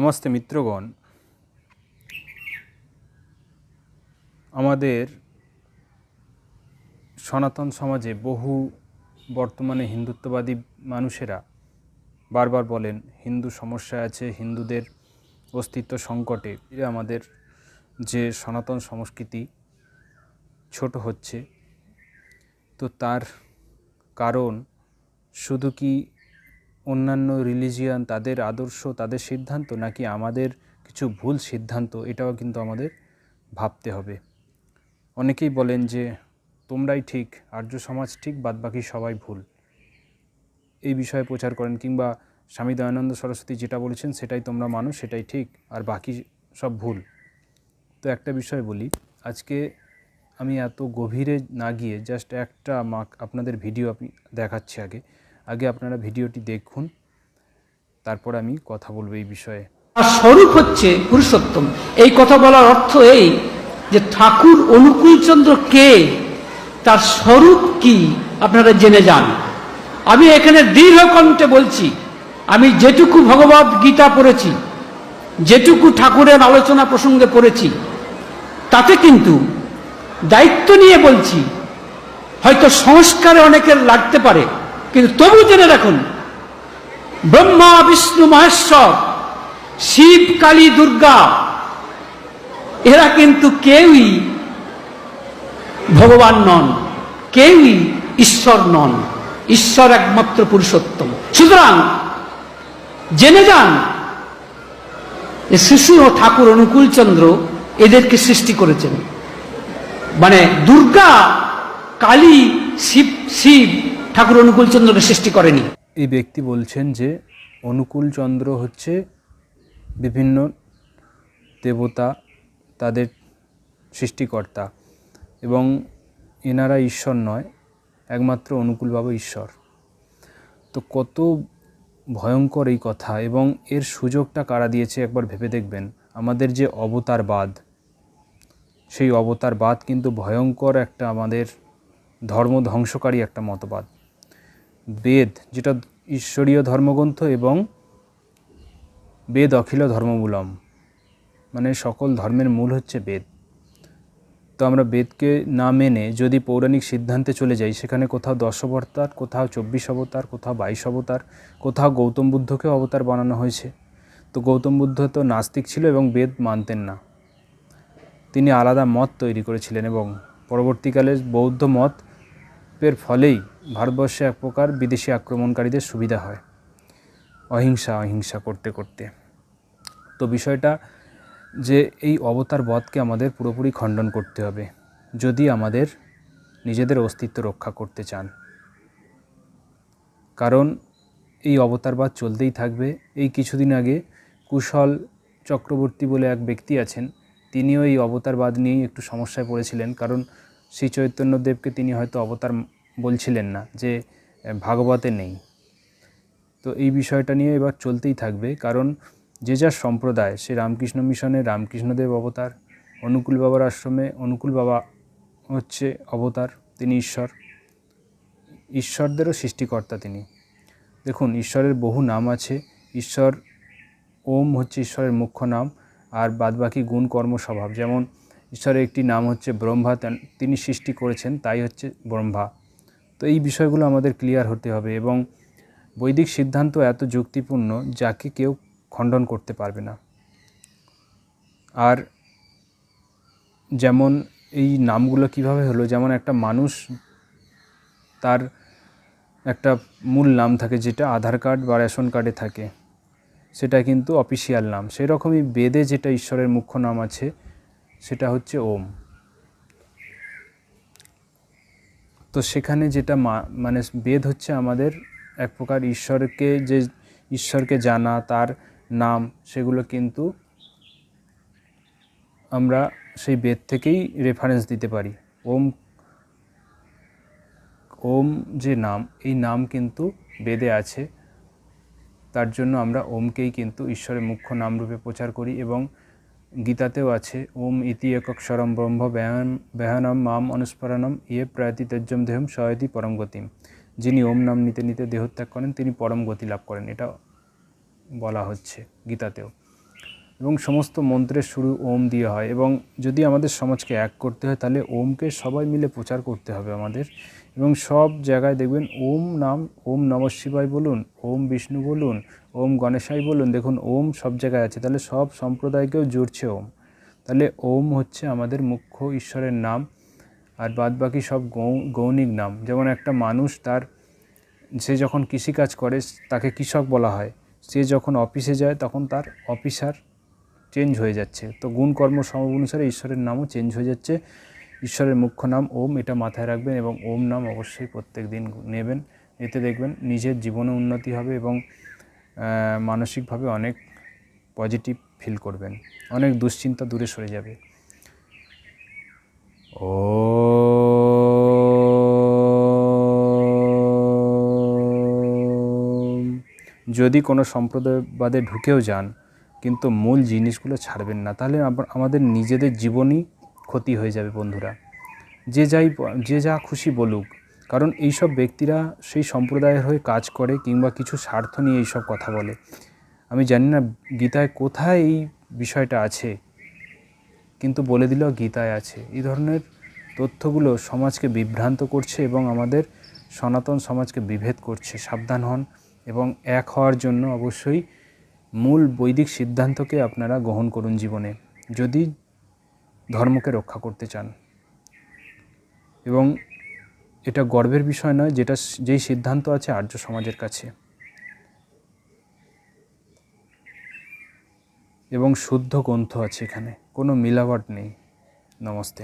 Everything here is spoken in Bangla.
नमस्ते मित्रगण। आमादेर सनातन समाजे बहु बर्तमाने हिंदुत्ववादी मानुषेरा बार बार बोलें हिंदू समस्या आछे, हिंदूदेर अस्तित्व संकटे। आमादेर जे सनातन संस्कृति छोट होच्छे, तो तार कारण शुधु कि अन्यान्य रिलिजियन तादेर आदर्श तादेर सिद्धांत नाकि आमादेर किछु भूल सिद्धांत, एटाओ किन्तु आमादेर भाबते हबे। अनेकेई बोलें जे तोमराई ठीक, आर्य समाज ठीक, बाद बाकी सबाई भूल, এই বিষয়ে প্রচার করেন। কিংবা স্বামী দয়ানন্দ সরস্বতী যেটা বলেছেন সেটাই তোমরা মানো, সেটাই ঠিক, আর বাকি সব ভুল। তো একটা বিষয় বলি, আজকে আমি এত গভীরে না গিয়ে জাস্ট একটা আপনাদের ভিডিও আমি দেখাচ্ছি। আগে আপনারা ভিডিওটি দেখুন, তারপর আমি কথা বলবো এই বিষয়ে। স্বরূপ হচ্ছে পুরুষোত্তম। এই কথা বলার অর্থ এই যে ঠাকুর অনুকূলচন্দ্র কে, তার স্বরূপ কি আপনারা জেনে যান। আমি এখানে দৃঢ় কণ্ঠে বলছি, আমি যেটুকু ভগবদ গীতা পড়েছি, যেটুকু ঠাকুরের আলোচনা প্রসঙ্গে পড়েছি, তাতে কিন্তু দায়িত্ব নিয়ে বলছি, হয়তো সংস্কারে অনেকের লাগতে পারে, কিন্তু তবু জেনে রাখুন, ব্রহ্মা বিষ্ণু মহেশ্বর, শিব কালী দুর্গা, এরা কিন্তু কেউই ভগবান নন, কেউই ঈশ্বর নন। ঈশ্বর একমাত্র পুরুষোত্তম। সুতরাং জেনে যান যে শিশু ও ঠাকুর অনুকূলচন্দ্র এদেরকে সৃষ্টি করেছেন। মানে দুর্গা, কালী, শিব ঠাকুর অনুকূলচন্দ্রকে সৃষ্টি করেনি। এই ব্যক্তি বলছেন যে অনুকূলচন্দ্র হচ্ছে বিভিন্ন দেবতা, তাদের সৃষ্টিকর্তা, এবং এনারা ঈশ্বর নয়, একমাত্র অনুকূল বাবা ঈশ্বর। তো কত ভয়ঙ্কর এই কথা, এবং এর সুযোগটা কারা দিয়েছে একবার ভেবে দেখবেন। আমাদের যে অবতারবাদ, সেই অবতারবাদ কিন্তু ভয়ঙ্কর একটা আমাদের ধর্ম ধ্বংসকারী একটা মতবাদ। বেদ, যেটা ঈশ্বরীয় ধর্মগ্রন্থ, এবং বেদ অখিল ধর্মমূলম, মানে সকল ধর্মের মূল হচ্ছে বেদ। তো আমরা বেদকে না মেনে যদি পৌরাণিক সিদ্ধান্তে চলে যাই, সেখানে কোথাও 10 অবতার, কোথাও 24 অবতার, কোথাও 22 অবতার, কোথাও গৌতম বুদ্ধকেও অবতার বানানো হয়েছে। তো গৌতম বুদ্ধ তো নাস্তিক ছিল এবং বেদ মানতেন না, তিনি আলাদা মত তৈরি করেছিলেন, এবং পরবর্তীকালে বৌদ্ধ মতের ফলেই ভারতবর্ষে এক প্রকার বিদেশি আক্রমণকারীদের সুবিধা হয়, অহিংসা করতে করতে। তো বিষয়টা যে এই অবতারবাদকে আমাদের পুরোপুরি খণ্ডন করতে হবে যদি আমাদের নিজেদের অস্তিত্ব রক্ষা করতে চান। কারণ এই অবতারবাদ চলতেই থাকবে। এই কিছুদিন আগে কুশল চক্রবর্তী বলে এক ব্যক্তি আছেন, তিনিও এই অবতারবাদ নিয়ে একটু সমস্যায় পড়েছিলেন। কারণ শ্রী চৈতন্যদেবকে তিনি হয়তো অবতার বলছিলেন না, যে ভাগবতে নেই। তো এই বিষয়টা নিয়ে এবার চলতেই থাকবে, কারণ যে যার সম্প্রদায়, সে রামকৃষ্ণ মিশনে রামকৃষ্ণদেব অবতার, অনুকূল বাবার আশ্রমে অনুকূল বাবা হচ্ছে অবতার, তিনি ঈশ্বরদেরও সৃষ্টিকর্তা তিনি। দেখুন, ঈশ্বরের বহু নাম আছে। ঈশ্বর ওম হচ্ছে ঈশ্বরের মুখ্য নাম, আর বাদবাকি গুণ কর্ম স্বভাব। যেমন ঈশ্বরের একটি নাম হচ্ছে ব্রহ্মা, তিনি সৃষ্টি করেছেন, তাই হচ্ছে ব্রহ্মা। তো এই বিষয়গুলো আমাদের ক্লিয়ার হতে হবে, এবং বৈদিক সিদ্ধান্ত এত যুক্তিপূর্ণ যাকে কেউ খণ্ডন করতে পারবে না। আর যেমন এই নামগুলো কিভাবে হলো, যেমন একটা মানুষ, তার একটা মূল নাম থাকে যেটা আধার কার্ড বা রেশন কার্ডে থাকে, সেটা কিন্তু অফিসিয়াল নাম। সেরকমই বেদে যেটা ঈশ্বরের মুখ্য নাম আছে, সেটা হচ্ছে ওম। তো সেখানে যেটা মানে বেদ হচ্ছে আমাদের এক প্রকার ঈশ্বরকে জানা, তার নাম, সেগুলো কিন্তু আমরা সেই বেদ থেকেই রেফারেন্স দিতে পারি। ওম যে নাম, এই নাম কিন্তু বেদে আছে, তার জন্য আমরা ওমকেই কিন্তু ঈশ্বরের মুখ্য নাম রূপে প্রচার করি। এবং গীতাতেও আছে, ওম ইতি একক্ষরম ব্রহ্ম ব্যাহনম মাম অনুস্মরণম ইয়ে প্রয়াতি তেজ্যম দেহম সয়তি পরম গতিম। যিনি ওম নাম নিতে নিতে দেহত্যাগ করেন, তিনি পরম গতি লাভ করেন, এটা বলা হচ্ছে গীতাতেও। এবং সমস্ত মন্ত্রের শুরু ওম দিয়ে হয়। এবং যদি আমাদের সমাজকে এক করতে হয় তাহলে ওমকে সবাই মিলে প্রচার করতে হবে আমাদের। এবং সব জায়গায় দেখবেন ওম নাম, ওম নমঃ শিবায় বলুন, ওম বিষ্ণু বলুন, ওম গণেশাই বলুন, দেখুন ওম সব জায়গায় আছে। তাহলে সব সম্প্রদায়কেও জুড়ছে ওম। তাহলে ওম হচ্ছে আমাদের মুখ্য ঈশ্বরের নাম। আর বাদবাকি সব গৌণিক নাম। যেমন একটা মানুষ সে যখন কৃষিকাজ করে তাকে কৃষক বলা হয়, সে যখন অফিসে যায় তখন তার অফিসার চেঞ্জ হয়ে যাচ্ছে। তো গুণ কর্ম সম অনুসারে ঈশ্বরের নামও চেঞ্জ হয়ে যাচ্ছে। ঈশ্বরের মুখ্য নাম ওম, এটা মাথায় রাখবেন এবং ওম নাম অবশ্যই প্রত্যেক দিন নেবেন। এতে দেখবেন নিজের জীবনে উন্নতি হবে এবং মানসিকভাবে অনেক পজিটিভ ফিল করবেন, অনেক দুশ্চিন্তা দূরে সরে যাবে। যদি কোনো সম্প্রদায়বাদে ঢুকেও যান কিন্তু মূল জিনিসগুলো ছাড়বেন না, তাহলে আমাদের নিজেদের জীবনই ক্ষতি হয়ে যাবে বন্ধুরা। যে যা খুশি বলুক, কারণ এইসব ব্যক্তিরা সেই সম্প্রদায়ের হয়ে কাজ করে কিংবা কিছু স্বার্থ নিয়ে এইসব কথা বলে। আমি জানি না গীতায় কোথায় এই বিষয়টা আছে, কিন্তু বলে দিল গীতায় আছে। এই ধরনের তথ্যগুলো সমাজকে বিভ্রান্ত করছে এবং আমাদের সনাতন সমাজকে বিভেদ করছে। সাবধান হন এবং এক হওয়ার জন্য অবশ্যই মূল বৈদিক সিদ্ধান্তকে আপনারা গ্রহণ করুন জীবনে, যদি ধর্মকে রক্ষা করতে চান। এবং এটা গর্বের বিষয় নয় যেই সিদ্ধান্ত আছে আর্য সমাজের কাছে, এবং শুদ্ধ গ্রন্থ আছে, এখানে কোনো মিলাবট নেই। নমস্তে।